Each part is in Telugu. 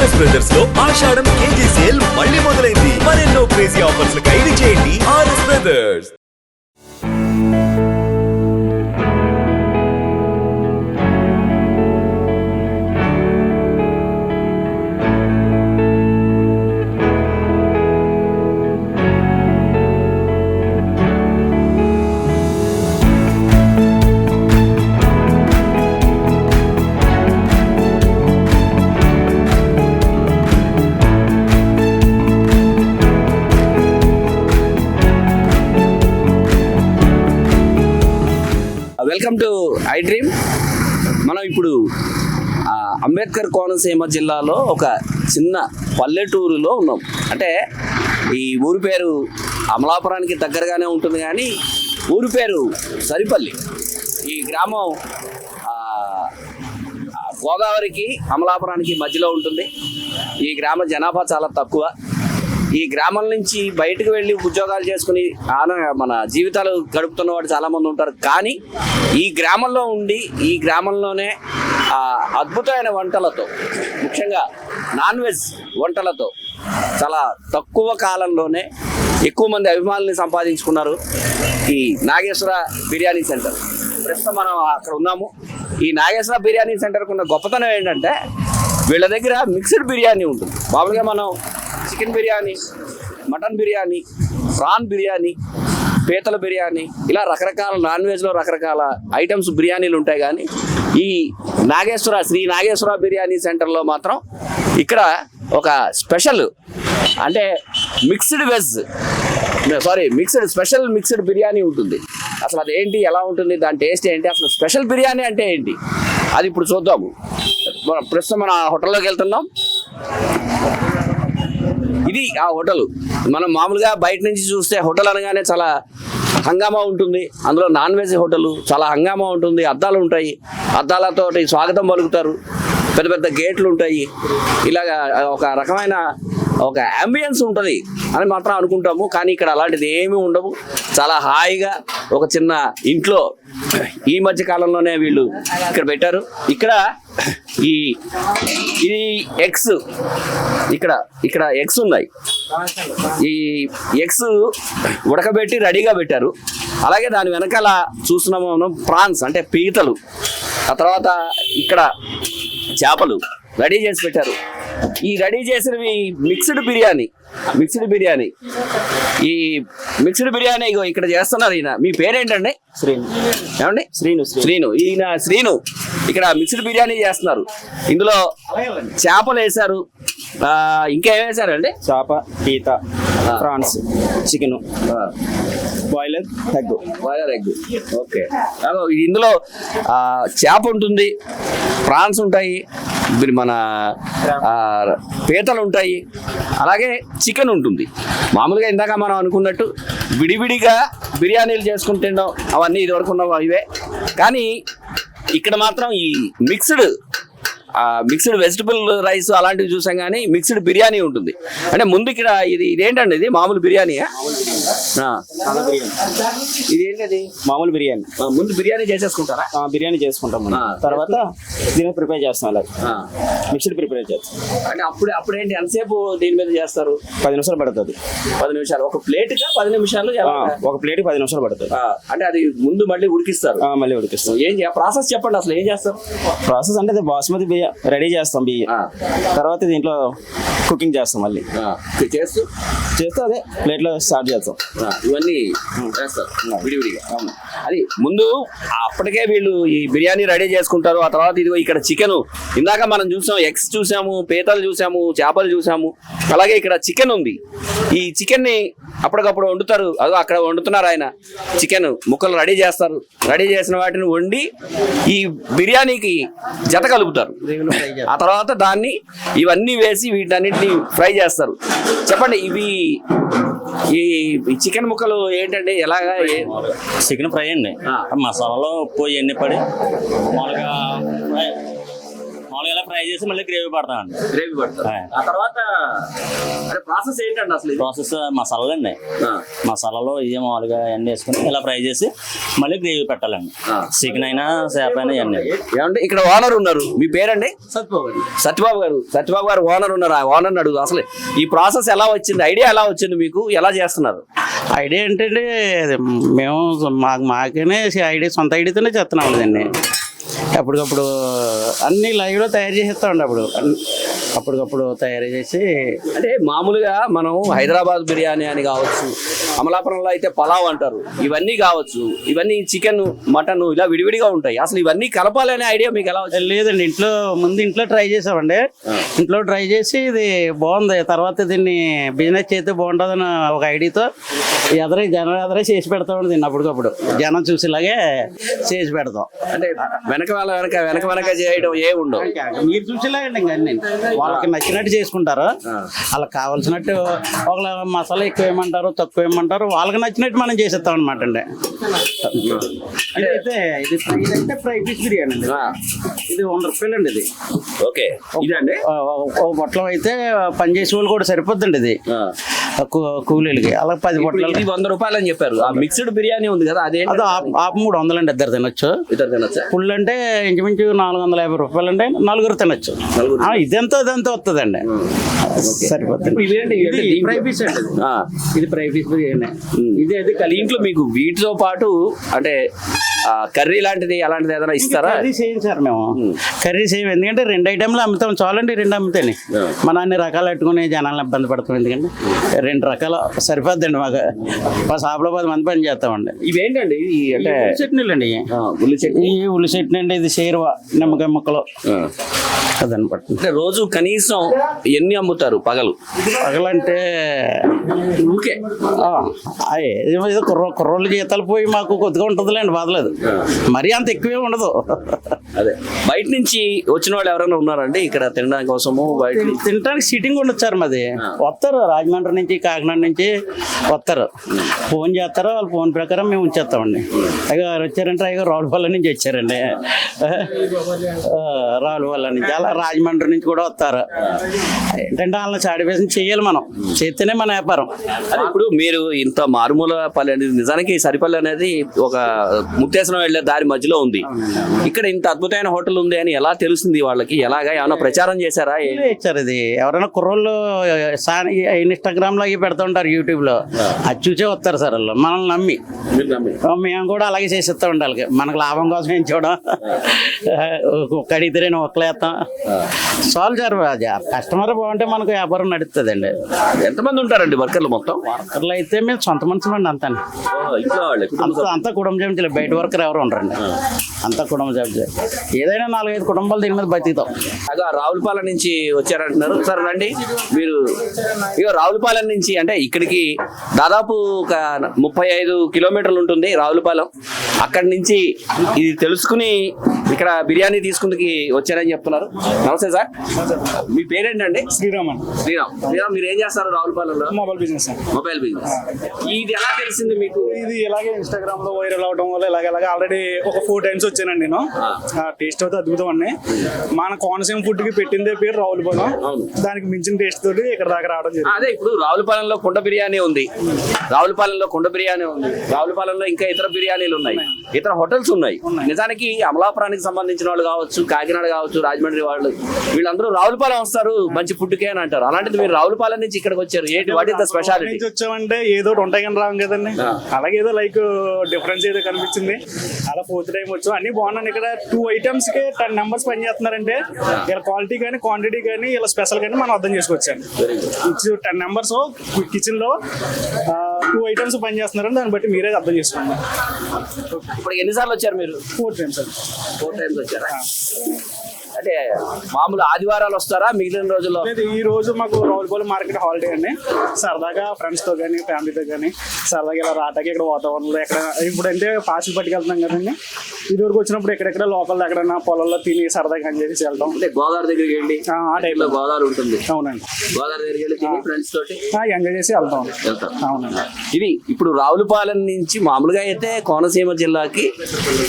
ఆర్ఎస్ బ్రదర్స్ లో ఆషాఢం కేజీ సేల్ మళ్ళీ మొదలైంది. మరెన్నో క్రేజీ ఆఫర్స్ ఖైదు చేయండి RS brothers. Welcome to I dream. మనం ఇప్పుడు అంబేద్కర్ కోనసీమ జిల్లాలో ఒక చిన్న పల్లెటూరులో ఉన్నాం. అంటే ఈ ఊరి పేరు అమలాపురానికి దగ్గరగానే ఉంటుంది, కానీ ఊరి పేరు సరిపల్లి. ఈ గ్రామం గోదావరికి అమలాపురానికి మధ్యలో ఉంటుంది. ఈ గ్రామ జనాభా చాలా తక్కువ. ఈ గ్రామం నుంచి బయటకు వెళ్ళి ఉద్యోగాలు చేసుకుని మన జీవితాలు గడుపుతున్న వాడు చాలామంది ఉంటారు. కానీ ఈ గ్రామంలో ఉండి ఈ గ్రామంలోనే అద్భుతమైన వంటలతో, ముఖ్యంగా నాన్ వెజ్ వంటలతో చాలా తక్కువ కాలంలోనే ఎక్కువ మంది అభిమానుల్ని సంపాదించుకున్నారు ఈ నాగేశ్వర బిర్యానీ సెంటర్. ప్రస్తుతం మనం అక్కడ ఉన్నాము. ఈ నాగేశ్వర బిర్యానీ సెంటర్కి ఉన్న గొప్పతనం ఏంటంటే వీళ్ళ దగ్గర మిక్స్డ్ బిర్యానీ ఉంటుంది. మామూలుగా మనం chicken biryani, mutton biryani, prawn biryani, పీతల బిర్యానీ, ఇలా రకరకాల నాన్ వెజ్లో రకరకాల ఐటమ్స్ బిర్యానీలు ఉంటాయి. కానీ ఈ శ్రీ నాగేశ్వర బిర్యానీ సెంటర్లో మాత్రం ఇక్కడ ఒక స్పెషల్, అంటే స్పెషల్ మిక్స్డ్ బిర్యానీ ఉంటుంది. అసలు అది ఏంటి, ఎలా ఉంటుంది, దాని టేస్ట్ ఏంటి, అసలు స్పెషల్ బిర్యానీ అంటే ఏంటి, అది ఇప్పుడు చూద్దాము. ప్రస్తుతం మన హోటల్లోకి వెళ్తున్నాం. ఇది ఆ హోటల్. మనం మామూలుగా బయట నుంచి చూస్తే హోటల్ అనగానే చాలా హంగామా ఉంటుంది. అందులో నాన్ వెజ్ హోటల్, చాలా హంగామా ఉంటుంది. అద్దాలు ఉంటాయి, అద్దాలతో స్వాగతం పలుకుతారు, పెద్ద పెద్ద గేట్లు ఉంటాయి. ఇలాగా ఒక రకమైన ఒక అంబియన్స్ ఉంటుంది అని మాత్రం అనుకుంటాము. కానీ ఇక్కడ అలాంటిది ఏమీ ఉండవు. చాలా హాయిగా ఒక చిన్న ఇంట్లో ఈ మధ్య కాలంలోనే వీళ్ళు ఇక్కడ పెట్టారు. ఇక్కడ ఇది ఎగ్స్, ఇక్కడ ఎగ్స్ ఉన్నాయి. ఈ ఎగ్స్ ఉడకబెట్టి రెడీగా పెట్టారు. అలాగే దాని వెనకాల చూస్తున్నాము మనం ప్రాన్స్, అంటే పీతలు. ఆ తర్వాత ఇక్కడ చేపలు రెడీ చేసి పెట్టారు. ఈ రెడీ చేసినవి మిక్స్డ్ బిర్యానీ. ఈ మిక్స్డ్ బిర్యానీ ఇక్కడ చేస్తున్నారు. ఈయన, మీ పేరేంటండి? శ్రీను. ఏమండి? శ్రీను. ఈయన శ్రీను ఇక్కడ మిక్స్డ్ బిర్యానీ చేస్తున్నారు. ఇందులో చేపలు వేశారు, ఇంకా ఏం వేశారండి? చేప, పీత, prawns, chicken, boiler egg. Okay. ఇందులో చేప ఉంటుంది, ప్రాన్స్ ఉంటాయి, మన పీతలు ఉంటాయి, అలాగే చికెన్ ఉంటుంది. మామూలుగా ఇందాక మనం అనుకున్నట్టు విడివిడిగా బిర్యానీలు చేసుకుని తినడం అవన్నీ ఇదివరకు ఉన్నవి ఇవే. కానీ ఇక్కడ మాత్రం ఈ మిక్స్డ్ వెజిటబుల్ రైస్ అలాంటివి చూసాం, కానీ మిక్స్డ్ బిర్యానీ ఉంటుంది. అంటే ముందు ఇక్కడ ఇదేంటండి, ఇది మామూలు బిర్యానీయా? ఇదేంటది? మామూలు బిర్యానీ. ముందు బిర్యానీ చేసేసుకుంటారా? బిర్యానీ చేసుకుంటాం. తర్వాత దీన్ని ప్రిపేర్ చేస్తాం. అలా మిక్స్డ్ ప్రిపేర్ చేస్తాం. అంటే అప్పుడేంటి, ఎంతసేపు దీని మీద చేస్తారు? 10 నిమిషాలు పడుతుంది. 10 నిమిషాలు ఒక ప్లేట్గా? 10 నిమిషాలు ఒక ప్లేట్కి 10 నిమిషాలు పడుతుంది. అంటే అది ముందు మళ్ళీ ఉడికిస్తారు? మళ్ళీ ఉడికిస్తాం. ప్రాసెస్ చెప్పండి, అసలు ఏం చేస్తారు? ప్రాసెస్ అంటే బాస్మతి బియ్యం రెడీ చేస్తాం. బియ్యం తర్వాత దీంట్లో కుకింగ్ చేస్తాం. మళ్ళీ చేస్తూ అదే ప్లేట్లో స్టార్ట్ చేస్తాం. ఇవన్నీ చేస్తారు విడివిడిగా. అది ముందు అప్పటికే వీళ్ళు ఈ బిర్యానీ రెడీ చేసుకుంటారు. ఆ తర్వాత ఇదిగో ఇక్కడ చికెన్, ఇందాక మనం చూసాం, ఎగ్స్ చూసాము, పీతలు చూసాము, చేపలు చూసాము, అలాగే ఇక్కడ చికెన్ ఉంది. ఈ చికెన్ ని అప్పటికప్పుడు వండుతారు. అదో అక్కడ వండుతున్నారు ఆయన. చికెన్ ముక్కలు రెడీ చేస్తారు. రెడీ చేసిన వాటిని వండి ఈ బిర్యానీకి జత కలుపుతారు. ఆ తర్వాత దాన్ని ఇవన్నీ వేసి వీటన్నిటిని ఫ్రై చేస్తారు. చెప్పండి, ఈ చికెన్ ముక్కలు ఏంటండి, ఎలాగా? చికెన్ ఫ్రై అండి. మసాలాలో ఉప్పు ఎన్ని పడి మామూలుగా ఫ్రై చేసి మళ్ళీ గ్రేవీ పడతామండి. గ్రేవీ పడతారు. ఆ తర్వాత అంటే ప్రాసెస్ ఏంటండి అసలు ఇది? ప్రాసెస్ మసాలాలు అండి. మసాలాలో ఇదే మామూలుగా అన్నీ వేసుకుని ఇలా ఫ్రై చేసి మళ్ళీ గ్రేవీ పెట్టాలండి. చికెన్ అయినా చేప అయినా ఇవన్నీ. ఏమంటే ఇక్కడ ఓనర్ ఉన్నారు, మీ పేరండి? సత్యబాబు గారు. సత్యబాబు గారు ఓనర్ ఉన్నారు. ఆ ఓనర్ అడుగు అసలు ఈ ప్రాసెస్ ఎలా వచ్చింది, ఐడియా ఎలా వచ్చింది మీకు, ఎలా చేస్తున్నారు? ఐడియా ఏంటంటే మేము మాకనే ఐడియా, సొంత ఐడియాతోనే చేస్తున్నాం కదండి. అప్పటికప్పుడు అన్ని లైవ్లో తయారు చేసేస్తామండి. అప్పటికప్పుడు తయారు చేసి అంటే మామూలుగా మనం హైదరాబాద్ బిర్యానీ అని కావచ్చు, అమలాపురంలో అయితే పలావ్ అంటారు, ఇవన్నీ కావచ్చు, ఇవన్నీ చికెన్ మటన్ ఇలా విడివిడిగా ఉంటాయి. అసలు ఇవన్నీ కలపాలనే ఐడియా మీకు ఎలా వచ్చింది? లేదండి, ఇంట్లో ట్రై చేసామండి. ఇంట్లో ట్రై చేసి ఇది బాగుంది, తర్వాత దీన్ని బిజినెస్ చేస్తే బాగుంటుందని ఒక ఐడియాతో జనం ఎదరే చేసి పెడతామండి. దీన్ని అప్పటికప్పుడు జనం చూసేలాగే చేసి పెడతాం. అంటే వెనక చేయడం ఏ ఉండవు, మీరు చూసేలాగండి. ఇంకా అన్ని వాళ్ళకి నచ్చినట్టు చేసుకుంటారు. వాళ్ళకి కావాల్సినట్టు ఒక మసాలా ఎక్కువ ఏమంటారు, తక్కువ ఏమంటారు, వాళ్ళకి నచ్చినట్టు మనం చేసేస్తాం అనమాట అండి. ఇదైతే ఇది ఫ్రై పీస్ బిర్యానీ అండి. ఇది 100 రూపాయలు అండి. ఇది ఓకే. ఇదండి ఒక పొట్లం అయితే పని చేసే వాళ్ళు కూడా సరిపోద్దండి. ఇది కూలీలకి అలా 10 పొట్ల. ఇది 100 రూపాయలు అని చెప్పారు. ఆ మిక్స్డ్ బిర్యానీ ఉంది కదా, అదే అది 300 అండి. ఇద్దరు తినొచ్చు. ఫుల్ అంటే ఇంచుమించు 450 రూపాయలు అండి. 4 తినొచ్చు. ఇదంతా వస్తుందండి, సరిపోతుంది. ఇది ఫ్రై పీస్ అండి. ఇది ఫ్రై పీస్ బిర్యానీ. ఇది అయితే ఇంట్లో మీకు వీటితో పాటు అంటే కర్రీ లాంటిది అలాంటిది ఏదైనా ఇస్తారా? కర్రీ చేయం సార్ మేము. కర్రీ చేయం, ఎందుకంటే 2 ఐటెంలు అమ్ముతాం చాలండి. 2 అమ్ముతాయి. మన అన్ని రకాలు పెట్టుకుని జనాలను ఇబ్బంది పడతాం, ఎందుకంటే 2 రకాలు సరిపోద్దండి. మాకు షాప్లో 10 మంది పని చేస్తామండి. ఇవేంటండి అంటే చట్నీలు అండి. ఉల్లి చట్నీ. ఈ ఉల్లి చట్నీ అండి. ఇది షేర్వా నిమ్మకాయ ముక్కలు అదనమాట. అంటే రోజు కనీసం ఎన్ని అమ్ముతారు పగలు? పగలంటే ఓకే ఏదో కుర్రోళ్ళు జీతాలు పోయి మాకు కొద్దిగా ఉంటుందిలేండి, బాధలేదు. మరీ అంత ఎక్కువే ఉండదు. అదే బయట నుంచి వచ్చిన వాళ్ళు ఎవరైనా ఉన్నారండి ఇక్కడ తినడానికి కోసము? బయట తినడానికి సీటింగ్ ఉండదు సార్ మాది. వస్తారు రాజమండ్రి నుంచి, కాకినాడ నుంచి వస్తారు. ఫోన్ చేస్తారు, వాళ్ళ ఫోన్ ప్రకారం మేము ఉంచేస్తామండి. అయ్యో వచ్చారంటే అయ్యో రావులపల్లి నుంచి వచ్చారండి, రావులపల్లి నుంచి, అలా రాజమండ్రి నుంచి కూడా వస్తారు. ఏంటంటే వాళ్ళని సాటిస్ఫాక్షన్ చేయాలి, మనం చేస్తేనే మన వ్యాపారం. ఇప్పుడు మీరు ఇంత మారుమూల పల్లె అనేది, నిజానికి సరిపల్లి అనేది ఒక ముత్తేశ్వరం వెళ్ళే దారి మధ్యలో ఉంది. ఇక్కడ ఇంత అద్భుతమైన హోటల్ ఉంది అని ఎలా తెలుస్తుంది వాళ్ళకి? ఎలాగా ఏమైనా ప్రచారం చేశారా? ఇచ్చారు. ఇది ఎవరైనా కుర్రోళ్ళు ఇన్స్టాగ్రామ్ లో అవి పెడతా ఉంటారు, యూట్యూబ్ లో, అది చూసే వస్తారు సార్ వాళ్ళు. మనల్ని నమ్మి మేము కూడా అలాగే చేసేస్తా ఉండాలి. మనకు లాభం కోసం ఏం చూడం, కడిగితే ఒక్కలేస్తాం చాలు సార్. కస్టమర్ బాగుంటే మనకు వ్యాపారం నడుస్తుందండి. ఎంతమంది ఉంటారండి వర్కర్లు? మొత్తం వర్కర్లు అయితే మేము సొంత మనుషులు అండి. అంతా అంతా కుటుంబ సభ్యులు, బయట వర్కర్ ఎవరు ఉండరండి, అంతా కుటుంబ సభ్యులు. ఏదైనా 4-5 కుటుంబాలు దీని మీద బతుకుతాం. అగా రావులపాలెం నుంచి వచ్చారంటున్నారు సార్. రండి మీరు. ఇక రావులపాలెం నుంచి అంటే ఇక్కడికి దాదాపు ఒక 35 కిలోమీటర్లు ఉంటుంది రావులపాలెం. అక్కడి నుంచి ఇది తెలుసుకుని ఇక్కడ బిర్యానీ తీసుకుందుకు వచ్చారని చెప్తున్నారు. నమస్తే సార్, మీ పేరేంటండి? శ్రీరామ్. మీరు ఏం చేస్తారు రావులపాలెంలో? Mobile business. Mobile business. ఇది ఎలా తెలిసింది మీకు? ఇది ఇలాగే ఇన్స్టాగ్రామ్ లో వైరల్ అవడం వల్ల ఇలాగ ఆల్రెడీ ఒక 4 times వచ్చానండి నేను. టేస్ట్ అయితే అద్భుతం అండి. మన కోనసీమ ఫుడ్ కి పెట్టిందే పేరు రావులపాలెం. దానికి మించిన టేస్ట్ తోటి ఇక్కడ దాకా రావడం జరిగింది. అదే ఇప్పుడు రావులపాలెంలో కుండ బిర్యానీ ఉంది, రావులపాలెంలో ఇంకా ఇతర బిర్యానీలు ఉన్నాయి, ఇతర హోటల్స్ ఉన్నాయి. నిజానికి అమలాపురానికి సంబంధించిన వాళ్ళు కావచ్చు, కాకినాడ కావచ్చు, రాజమండ్రి వాళ్ళు, వీళ్ళందరూ రావులపాలెం వస్తారు మంచి ఫుడ్ కే అని అంటారు. అలాంటిది మీరు రావులపాలెం నుంచి ఇక్కడికి వచ్చారు, ఏంటి వాట్ ఇస్ ద స్పెషాలిటీ? వచ్చామంటే ఏదో ఉంటాయి కానీ రావు కదండి. అలాగే ఏదో లైక్ డిఫరెన్స్ ఏదో కనిపించింది, అలా 4th time వచ్చాం. అన్ని బాగున్నాయి. ఇక్కడ 2 items కి 10 numbers పని చేస్తున్నారంటే ఇలా క్వాలిటీ కానీ క్వాంటిటీ కానీ ఇలా స్పెషల్ కానీ మనం అర్థం చేసుకోవచ్చండి. 10 numbers కిచెన్ లో 2 items పని చేస్తున్నారని దాన్ని బట్టి మీరే అర్థం చేసుకోండి. ఇప్పుడు ఎన్నిసార్లు వచ్చారు మీరు? 4 times అండి. 4 times వచ్చారా? అంటే మామూలు ఆదివారాలు వస్తారా, మిగిలిన రోజుల్లో? ఈ రోజు మాకు రావులపాలెం మార్కెట్ హాలిడే అండి. సరదాగా ఫ్రెండ్స్ తో కానీ ఫ్యామిలీతో కానీ సరదాగా ఇలా రాటాకి ఇక్కడ వాతావరణంలో ఎక్కడ ఇప్పుడంటే పార్సిల్ పట్టుకెళ్తున్నాం కదండి. ఇదివరకు వచ్చినప్పుడు ఎక్కడెక్కడ లోకల్ ఎక్కడైనా పొలంలో తిని సరదాగా చేసి వెళ్తాం. అంటే గోదావరి దగ్గరికి వెళ్ళి ఆ టైంలో గోదావరి ఉంటుంది. అవునండి, గోదావరి దగ్గరికి వెళ్ళి తిని ఫ్రెండ్స్ తోటి ఎంజాయ్ చేసి వెళ్తాం. అవునండి. ఇది ఇప్పుడు రావులపాలెం నుంచి మామూలుగా అయితే కోనసీమ జిల్లాకి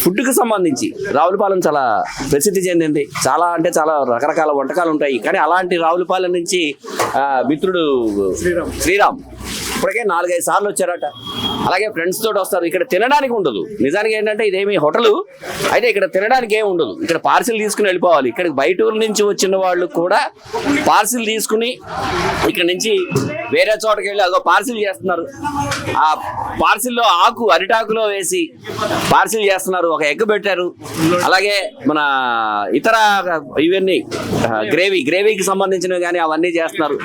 ఫుడ్ కి సంబంధించి రావులపాలెం చాలా ప్రసిద్ధి చెందింది. చాలా చాలా అంటే చాలా రకరకాల వంటకాలు ఉంటాయి. కానీ అలాంటి రావులపాలెం నుంచి మిత్రుడు శ్రీరామ్ ఇప్పటికే 4-5 సార్లు వచ్చారట. అలాగే ఫ్రెండ్స్ తోటి వస్తారు. ఇక్కడ తినడానికి ఉండదు. నిజానికి ఏంటంటే ఇదేమి హోటల్ అయితే ఇక్కడ తినడానికి ఏమి ఉండదు. ఇక్కడ పార్సిల్ తీసుకుని వెళ్ళిపోవాలి. ఇక్కడికి బయట ఊరు నుంచి వచ్చిన వాళ్ళు కూడా పార్సిల్ తీసుకుని ఇక్కడ నుంచి వేరే చోటకి వెళ్ళి అదో పార్సిల్ చేస్తున్నారు. ఆ పార్సిల్లో అరిటాకులో వేసి పార్సిల్ చేస్తున్నారు. ఒక ఎగ్ పెట్టారు. అలాగే మన ఇతర ఇవన్నీ గ్రేవీకి సంబంధించినవి కానీ అవన్నీ చేస్తున్నారు.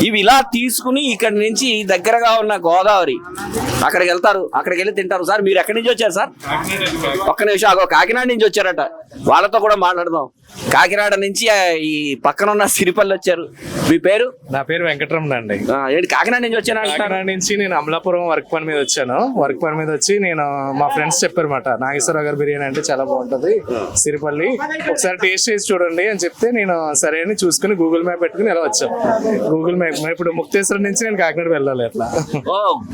ఇవి ఇలా తీసుకుని ఇక్కడ నుంచి దగ్గరగా ఉన్న గోదావరి అక్కడికి వెళ్తారు. అక్కడికి వెళ్ళి తింటారు. సార్ మీరు ఎక్కడి నుంచి వచ్చారు సార్? ఒక్క నిమిషం, కాకినాడ నుంచి వచ్చారట. వాళ్ళతో కూడా మాట్లాడదాం. కాకినాడ నుంచి ఈ పక్కన ఉన్న సిరిపల్లి వచ్చారు. మీ పేరు? నా పేరు వెంకటరమణ అండి. ఏంటి కాకినాడ నుంచి వచ్చాను? కాకినాడ నుంచి నేను అమలాపురం వర్క్ పని మీద వచ్చాను. వర్క్ పని మీద వచ్చి నేను మా ఫ్రెండ్స్ చెప్పారన్నమాట, నాగేశ్వరరావు గారి బిర్యానీ అంటే చాలా బాగుంటది సిరిపల్లి, ఒకసారి టేస్ట్ చేసి చూడండి అని చెప్తే నేను సరే అని చూసుకుని గూగుల్ మ్యాప్ పెట్టుకుని ఇలా వచ్చాను. గూగుల్ మ్యాప్ ఇప్పుడు ముక్తేశ్వరం నుంచి నేను కాకినాడ వెళ్ళాలి. అట్లా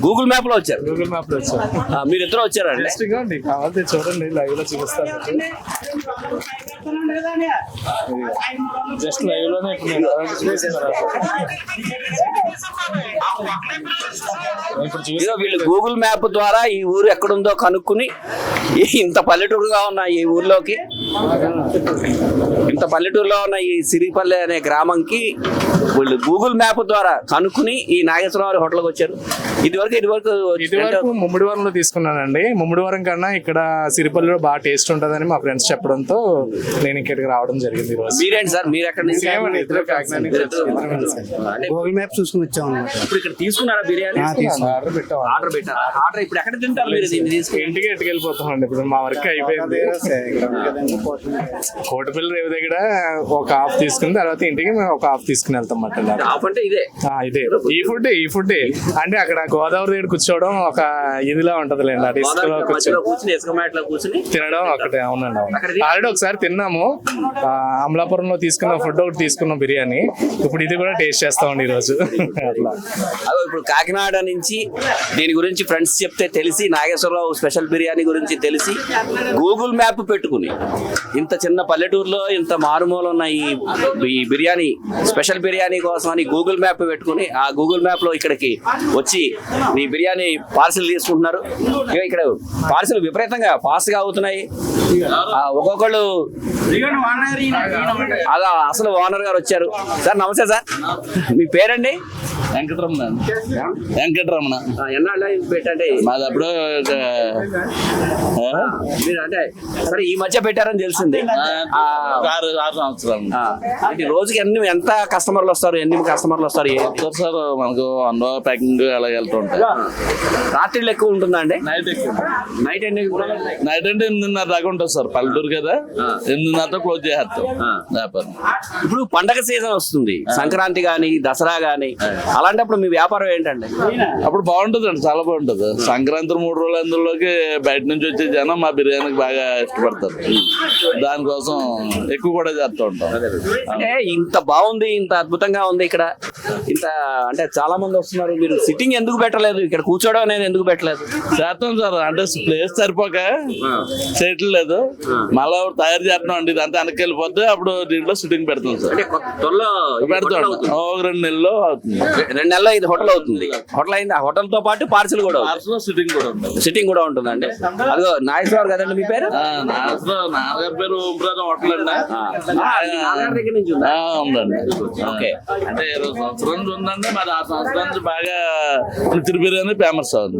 గూగుల్ మ్యాప్ లో వచ్చారు. గూగుల్ మ్యాప్ లో వచ్చాను. మీరు ఇద్దరు వచ్చారండి? ఇంట్రెస్టింగ్ గా అండి, కావాలంటే చూడండి, లైవ్ లో చూపిస్తాను. జస్ట్ లైవ్ లోనే ఇప్పుడు నేను వీళ్ళు గూగుల్ మ్యాప్ ద్వారా ఈ ఊరు ఎక్కడుందో కనుక్కుని ఇంత పల్లెటూరుగా ఉన్న ఈ ఊర్లోకి, ఇంత పల్లెటూరులో ఉన్న ఈ సిరిపల్లి అనే గ్రామంకి వీళ్ళు గూగుల్ మ్యాప్ ద్వారా కనుక్కుని ఈ నాగేశ్వరరావు హోటల్కి వచ్చారు. ఇదివరకు ముమ్మిడివరంలో తీసుకున్నానండి. ముమ్మిడివరం కన్నా ఇక్కడ సిరిపల్లిలో బాగా టేస్ట్ ఉంటుందని మా ఫ్రెండ్స్ చెప్పడంతో నేను ఇక్కడికి రావడం జరిగింది. మీరేంటి సార్? మీరు ఎక్కడ నుంచి? గూగుల్ మ్యాప్ చూసుకుని వచ్చాము. ఇప్పుడు ఇక్కడ తీసుకున్నారా బిర్యానీ? ఆర్డర్ పెట్టాం. ఆర్డర్ ఇప్పుడు ఎక్కడ తింటారు మీరు? ఇంటికి ఎట్టుకెళ్ళిపోతామండి. ఇప్పుడు మా వర్క్ అయిపోయింది. కోటపల్లి రేవు దగ్గర ఒక హాఫ్ తీసుకుని తర్వాత ఇంటికి మేము ఒక హాఫ్ తీసుకుని వెళ్తాం మటన్. అంటే ఇదే ఈ ఫుడ్ అంటే అక్కడ గోదావరి దగ్గర కూర్చోవడం ఒక ఇదిలా ఉంటది లేండి. అది కూర్చొని తినడం ఒకటే. అవునండి, అవును. ఆల్రెడీ ఒకసారి తిన్నాము. అమలాపురంలో తీసుకున్న ఫుడ్ ఒకటి తీసుకున్నాం బిర్యానీ. ఇప్పుడు ఇది కూడా టేస్ట్ చేస్తామండి ఈరోజు. అట్లా ఇప్పుడు కాకినాడ నుంచి దీని గురించి ఫ్రెండ్స్ చెప్తే తెలిసి, నాగేశ్వరరావు స్పెషల్ బిర్యానీ గురించి తెలిసి గూగుల్ మ్యాప్ పెట్టుకుని ఇంత చిన్న పల్లెటూరులో ఇంత మారుమూల ఉన్న ఈ బిర్యానీ స్పెషల్ బిర్యానీ కోసం అని గూగుల్ మ్యాప్ పెట్టుకుని ఆ గూగుల్ మ్యాప్ లో ఇక్కడికి వచ్చి ఈ బిర్యానీ పార్సిల్ తీసుకుంటున్నారు. ఇక్కడ పార్సిల్ విపరీతంగా ఫాస్ట్ గా అవుతున్నాయి. ఒక్కొక్కళ్ళు అలా అసలు ఓనర్ గారు వచ్చారు. సార్ నమస్తే సార్, మీ పేరండి? వెంకటరమణ. వెంకటరమణ ఎన్నాళ్ళు పెట్టండి? మాది అప్పుడు మీరు అంటే సరే ఈ మధ్య పెట్టారని తెలిసింది. 6 సంవత్సరాలు. రోజుకి ఎంత కస్టమర్లు వస్తారు? ఎన్ని కస్టమర్లు వస్తారు సార్? మనకు 100 ప్యాకింగ్ అలా వెళ్తూ ఉంటాయి. రాత్రిళ్ళు ఎక్కువ ఉంటుందా అండి? నైట్ ఎక్కువ. నైట్ అంటే 8:30 దాకా ఉంటుంది సార్. పల్లెటూరు కదా, 8:30 క్లోజ్ చేసేస్తాం వ్యాపారం. ఇప్పుడు పండగ సీజన్ వస్తుంది, సంక్రాంతి గాని దసరా గాని, అలాంటప్పుడు మీ వ్యాపారం ఏంటండి? అప్పుడు బాగుంటుంది అండి, చాలా బాగుంటుంది. సంక్రాంతి 3 రోజుల అందులోకి బయట నుంచి వచ్చే జనం మా బిర్యానీకి బాగా ఇష్టపడతారు. దానికోసం ఎక్కువ కూడా చేస్తూ ఉంటాం. అంటే ఇంత బాగుంది, ఇంత అద్భుతంగా ఉంది ఇక్కడ, ఇంత అంటే చాలా మంది వస్తున్నారు. మీరు సిట్టింగ్ ఎందుకు పెట్టలేదు? ఇక్కడ కూర్చోవడం అనేది ఎందుకు పెట్టలేదు? చేస్తాం సార్, అంటే ప్లేస్ సరిపోక చేయట్లేదు లేదు. మళ్ళీ తయారు చేస్తున్నాం అండి. ఇదంతా వెనక్కి వెళ్ళిపోతే అప్పుడు దీంట్లో సిట్టింగ్ పెడతాం సార్. పెడతాం. 2 నెలల్లో అవుతుంది. 2 నెలల్లో ఇది హోటల్ అవుతుంది. హోటల్ అయింది. ఆ హోటల్ తో పాటు పార్సల్ కూడా సిట్టింగ్ కూడా ఉంటుంది. సిట్టింగ్ కూడా ఉంటుంది అండి. అదిగో నాగేశ్వరరావు కదండి మీ పేరు? నాన్నగారి పేరు ఓంప్రకాశం హోటల్ అండి. దగ్గర నుంచి ఉందండి. ఓకే. అంటే 20 సంవత్సరాల నుంచి ఉందండి. మరి 6 సంవత్సరాల నుంచి బాగా తిరుపతి బిర్యానీ ఫేమస్ అవుతుంది.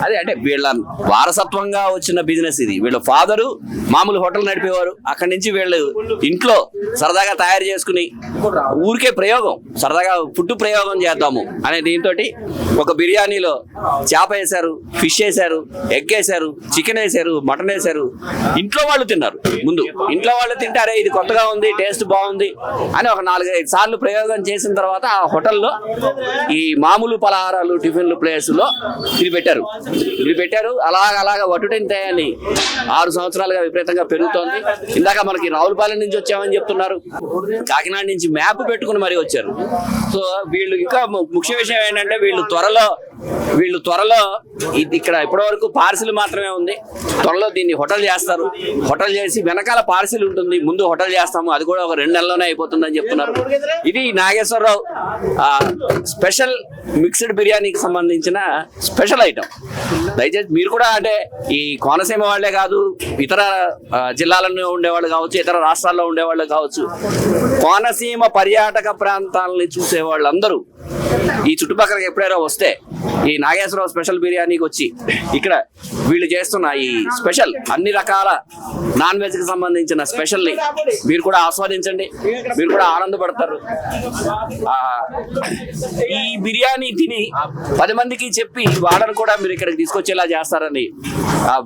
అదే అంటే వీళ్ళ వారసత్వంగా వచ్చిన బిజినెస్ ఇది. వీళ్ళ ఫాదరు మామూలు హోటల్ నడిపేవారు. అక్కడి నుంచి వీళ్ళు ఇంట్లో సరదాగా తయారు చేసుకుని ఊరికే ప్రయోగం, సరదాగా ఫుడ్ ప్రయోగం చేద్దాము అనే దీంతో ఒక బిర్యానీలో చేప వేశారు, ఫిష్ వేశారు, ఎగ్ వేశారు, చికెన్ వేశారు, మటన్ వేశారు. ఇంట్లో వాళ్ళు తిన్నారు. ముందు ఇంట్లో వాళ్ళు తింటారే ఇది కొత్తగా ఉంది, టేస్ట్ బాగుంది అని ఒక 4-5 సార్లు ప్రయోగం చేసిన తర్వాత ఆ హోటల్లో ఈ మామూలు పలహారాలు టిఫిన్లు ప్లేస్లో ఇది పెట్టారు. అలాగా వటుటింతాయని 6 సంవత్సరాలుగా విపరీతంగా పెరుగుతోంది. ఇందాక మనకి రావులపాలెం నుంచి వచ్చామని చెప్తున్నారు. కాకినాడ నుంచి మ్యాప్ పెట్టుకుని మరీ వచ్చారు. సో వీళ్ళు ఇంకా ముఖ్య విషయం ఏంటంటే వీళ్ళు త్వరలో వీళ్ళు త్వరలో ఇది ఇక్కడ ఇప్పటివరకు పార్సిల్ మాత్రమే ఉంది, త్వరలో దీన్ని హోటల్ చేస్తారు. హోటల్ చేసి వెనకాల పార్సిల్ ఉంటుంది, ముందు హోటల్ చేస్తాము, అది కూడా ఒక 2 నెలల్లోనే అయిపోతుందని చెప్తున్నారు. ఇది నాగేశ్వరరావు స్పెషల్ మిక్స్డ్ బిర్యానీకి సంబంధించిన స్పెషల్ ఐటమ్. దయచేసి మీరు కూడా అంటే ఈ కోనసీమ వాళ్ళే కాదు, ఇతర జిల్లాలలో ఉండేవాళ్ళు కావచ్చు, ఇతర రాష్ట్రాల్లో ఉండేవాళ్ళు కావచ్చు, కోనసీమ పర్యాటక ప్రాంతాలని చూసే వాళ్ళందరూ ఈ చుట్టుపక్కలకి ఎప్పుడైనా వస్తే ఈ నాగేశ్వరరావు స్పెషల్ బిర్యానీకి వచ్చి ఇక్కడ వీళ్ళు చేస్తున్న ఈ స్పెషల్ అన్ని రకాల నాన్ వెజ్ కి సంబంధించిన స్పెషల్ ని మీరు కూడా ఆస్వాదించండి, మీరు కూడా ఆనందపడతారు. ఈ బిర్యానీ తిని 10 మందికి చెప్పి వాళ్ళని కూడా మీరు ఇక్కడికి తీసుకొచ్చేలా చేస్తారని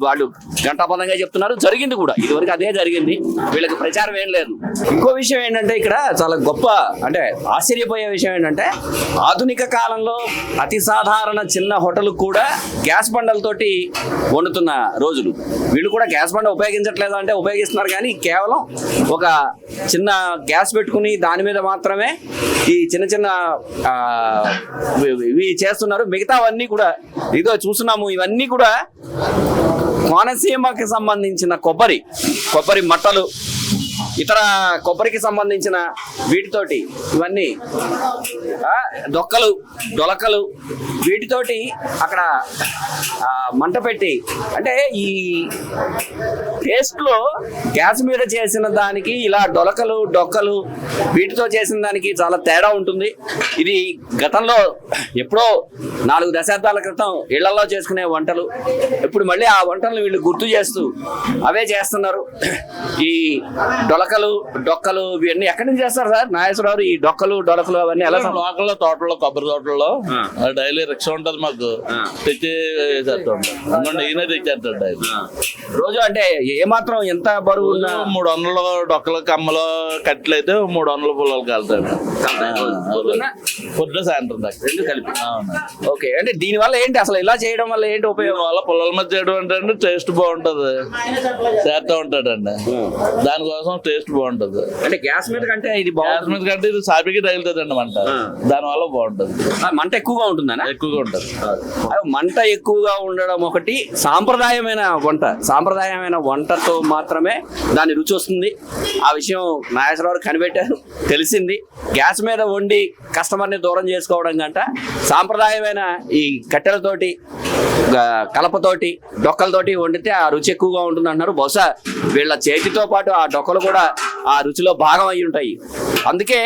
వాళ్ళు గంటాపదంగా చెప్తున్నారు. జరిగింది కూడా, ఇదివరకు అదే జరిగింది, వీళ్ళకి ప్రచారం ఏం లేదు. ఇంకో విషయం ఏంటంటే ఇక్కడ చాలా గొప్ప అంటే ఆశ్చర్యపోయే విషయం ఏంటంటే ఆధునిక కాలంలో అతి సాధారణ చిన్న హోటల్ కూడా గ్యాస్ బండలతోటి వండుతున్న రోజులు. వీళ్ళు కూడా గ్యాస్ బండ ఉపయోగించట్లేదు అంటే ఉపయోగిస్తున్నారు, కానీ కేవలం ఒక చిన్న గ్యాస్ పెట్టుకుని దాని మీద మాత్రమే ఈ చిన్న చిన్న ఇవి చేస్తున్నారు. మిగతావన్నీ కూడా ఇదో చూస్తున్నాము, ఇవన్నీ కూడా కోనసీమకి సంబంధించిన కొబ్బరి మట్టలు, ఇతర కొబ్బరికి సంబంధించిన వీటితోటి ఇవన్నీ డొలకలు వీటితోటి అక్కడ మంట పెట్టి, అంటే ఈ టేస్ట్ లో గ్యాస్ మీద చేసిన దానికి ఇలా డొక్కలు వీటితో చేసిన దానికి చాలా తేడా ఉంటుంది. ఇది గతంలో ఎప్పుడో 4 దశాబ్దాల క్రితం ఇళ్లలో చేసుకునే వంటలు, ఇప్పుడు మళ్ళీ ఆ వంటలను వీళ్ళు గుర్తు చేస్తూ అవే చేస్తున్నారు. ఈ డొక్కలు ఇవన్నీ ఎక్కడి నుంచి చేస్తారు సార్ నాగేశ్వరరావు? ఈ డొక్కలు అవన్నీ ఎలా? లోకల్లో తోటల్లో, కొబ్బరి తోటల్లో డైలీ రిక్షా ఉంటది మాకు, తెచ్చి చేస్తాడు, ఈయన తెచ్చేస్తాడు డైలీ. రోజు అంటే ఏమాత్రం ఎంత బరువు ఉన్నా 300 డొక్కల కమ్మలో కట్టెలు అయితే 300 పుల్లలు కలుతాడు. పొద్దున సాయంత్రం దాకా 2 కలిపి. ఓకే, అంటే దీని వల్ల ఏంటి అసలు ఇలా చేయడం వల్ల ఏంటి ఉపయోగం? వల్ల పుల్లల మధ్య చేయడం అంటే టేస్ట్ బాగుంటది, చేస్తా ఉంటాడండి, దానికోసం టేస్ట్ బాగుంటది. అంటే గ్యాస్ మీద కంటే ఇది గ్యాస్ మీద కంటే ఇది సాపికి తగులుతుంది అండి మంట, దాని వల్ల బాగుంటది. మంట ఎక్కువగా ఉంటుందా? ఎక్కువగా ఉంటది. మంట ఎక్కువగా ఉండడం ఒకటి, సాంప్రదాయమైన వంటతో మాత్రమే దాని రుచి వస్తుంది. ఆ విషయం నాగేశ్వరరావు కనిపెట్టారు, తెలిసింది. గ్యాస్ మీద వండి కస్టమర్ని దూరం చేసుకోవడం కంట సాంప్రదాయమైన ఈ కట్టెలతోటి, కలపతోటి, డొక్కలతోటి వండితే ఆ రుచి ఎక్కువగా ఉంటుంది అంటున్నారు. బహుశా వీళ్ళ చేతితో పాటు ఆ డొక్కలు కూడా ఆ రుచిలో భాగం అయి ఉంటాయి. అందుకే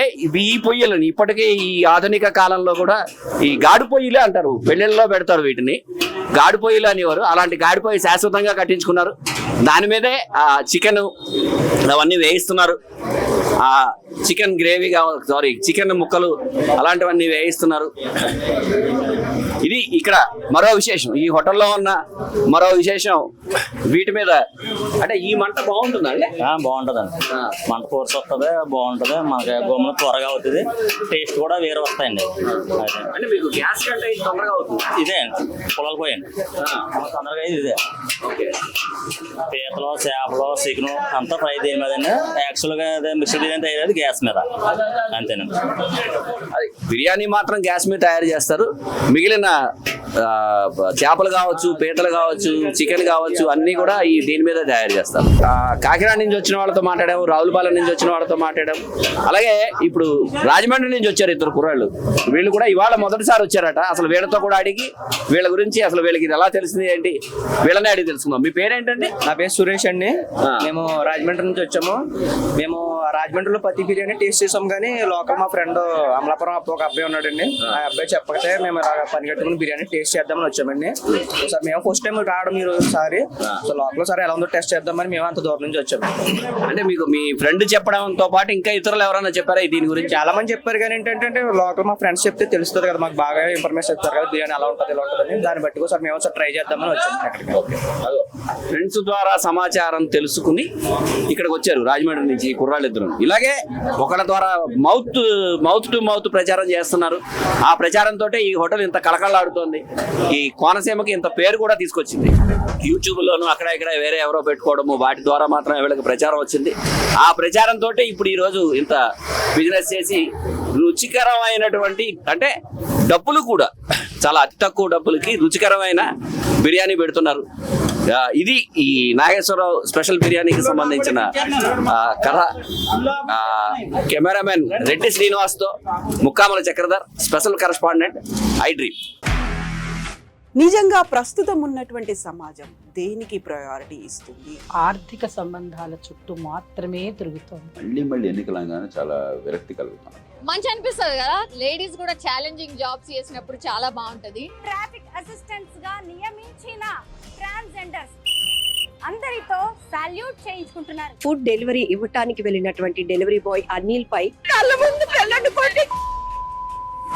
ఈ పొయ్యిలని ఇప్పటికీ ఈ ఆధునిక కాలంలో కూడా ఈ గాడి పొయ్యిలే అంటారు, పెళ్ళిళ్ళలో పెడతారు వీటిని, గాడి పొయ్యిలు అనేవారు. అలాంటి గాడి పొయ్యి శాశ్వతంగా కట్టించుకున్నారు. దాని మీదే ఆ చికెన్ అవన్నీ వేయిస్తున్నారు. ఆ చికెన్ గ్రేవీ చికెన్ ముక్కలు అలాంటివన్నీ వేయిస్తున్నారు. ఇది ఇక్కడ మరో విశేషం, ఈ హోటల్లో ఉన్న మరో విశేషం. వీటి మీద అంటే ఈ మంట బాగుంటుందండి? బాగుంటుందండి, మంట కోర్స్ వస్తుంది, బాగుంటుంది, మనకి గోమలు త్వరగా అవుతుంది, టేస్ట్ కూడా వేరే వస్తాయండి. అంటే మీకు గ్యాస్ కంటే ఇది తొందరగా అవుతుంది? ఇదే అండి, పొలాలు పోయండి తొందరగా ఇదే. పీతలు, చేపలు, చికెన్ అంతా ఫ్రై దేని మీద అండి. యాక్చువల్గా అదే మిక్స్డ్ బిర్యానీ తయారు గ్యాస్ మీద, అంతేనండి. అది బిర్యానీ మాత్రం గ్యాస్ మీద తయారు చేస్తారు, మిగిలిన చేపలు కావచ్చు, పీతలు కావచ్చు, చికెన్ కావచ్చు అన్ని కూడా ఈ దీని మీద తయారు చేస్తారు. కాకినాడ నుంచి వచ్చిన వాళ్ళతో మాట్లాడాము, రావులపాలెం నుంచి వచ్చిన వాళ్ళతో మాట్లాడాము, అలాగే ఇప్పుడు రాజమండ్రి నుంచి వచ్చారు 2 కుర్రాళ్ళు. వీళ్ళు కూడా ఇవాళ మొదటిసారి వచ్చారట. అసలు వీళ్ళతో కూడా అడిగి వీళ్ళ గురించి అసలు వీళ్ళకి ఇది ఎలా తెలిసింది ఏంటి వీళ్ళనే అడిగి తెలుసుకుందాం. మీ పేరేంటండి? నా పేరు సురేష్ అండి. మేము రాజమండ్రి నుంచి వచ్చాము. మేము రాజమండ్రిలో పత్తి బిర్యానీ టేస్ట్ చేసాం, కానీ లోకల్ మా ఫ్రెండ్ అమలాపురం ఒక అబ్బాయి ఉన్నాడండి. ఆ అబ్బాయి చెప్పకపోతే మేము పని కట్టుకుని బిర్యానీ టేస్ట్ చేద్దామని వచ్చామండి. సార్ మేము ఫస్ట్ టైం రావడం మీరు ఒకసారి, సో లోకల్ సార్ ఎలా ఉందో టెస్ట్ చేద్దామని మేము అంత దూరం నుంచి వచ్చాము. అంటే మీకు మీ ఫ్రెండ్ చెప్పడంతో పాటు ఇంకా ఇతరులు ఎవరైనా చెప్పారా దీని గురించి? చాలా మంది చెప్పారు, కానీ ఏంటంటే లోకల్ మా ఫ్రెండ్స్ చెప్తే తెలుస్తుంది కదా, మాకు బాగా ఇన్ఫర్మేషన్ ఇస్తారు కదా బిర్యానీ ఎలా ఉంటుంది ఎలా ఉంటుందని. దాన్ని బట్టి సార్ మేము ఒకసారి ట్రై చేద్దామని వచ్చాము అక్కడికి. ఫ్రెండ్స్ ద్వారా సమాచారం తెలుసుకుని ఇక్కడికి వచ్చారు రాజమండ్రి నుంచి కుర్రాళ్ళు ఇద్దరు. ఇలాగే ఒకళ్ళ ద్వారా మౌత్ టు మౌత్ ప్రచారం చేస్తున్నారు. ఆ ప్రచారంతో ఈ హోటల్ ఇంత కళకళలాడుతోంది, ఈ కోనసీమకి ఇంత పేరు కూడా తీసుకొచ్చింది. యూట్యూబ్ లోను అక్కడ ఇక్కడ వేరే ఎవరో పెట్టుకోవడము, వాటి ద్వారా మాత్రమే వీళ్ళకి ప్రచారం వచ్చింది. ఆ ప్రచారంతో ఇప్పుడు ఈ రోజు ఇంత బిజినెస్ చేసి రుచికరమైనటువంటి అంటే డబ్బులు కూడా చాలా అతి తక్కువ డబ్బులకి రుచికరమైన బిర్యానీ పెడుతున్నారు. ఇది ఈ నాగేశ్వరరావు స్పెషల్ బిర్యానీకి సంబంధించిన కథ. కెమెరామెన్ రెడ్డి శ్రీనివాస్తో Mukkamala Chakradhar, special correspondent iDream. నిజంగా ప్రస్తుతం ఉన్నటువంటి సమాజం దేనికి ప్రయారిటీ ఇస్తుంది? ఆర్థిక సంబంధాల చుట్టూ మాత్రమే తిరుగుతోంది. మళ్ళీ ఎన్నికలంగానే చాలా విరక్తి కలుగుతాం. మంచి అనిపిస్తుంది కదా, లేడీస్ కూడా ఛాలెంజింగ్ జాబ్స్ చేసినప్పుడు చాలా బాగుంటది. ట్రాఫిక్ అసిస్టెంట్స్ గా నియమించిన ట్రాన్స్జెండర్స్ అందరితో సాల్యూట్ చేయించుకుంటున్నారు. ఫుడ్ డెలివరీ ఇవ్వటానికి వెళ్ళినటువంటి డెలివరీ బాయ్ అనిల్ పై కళ్ళ ముందు పెళ్ళండి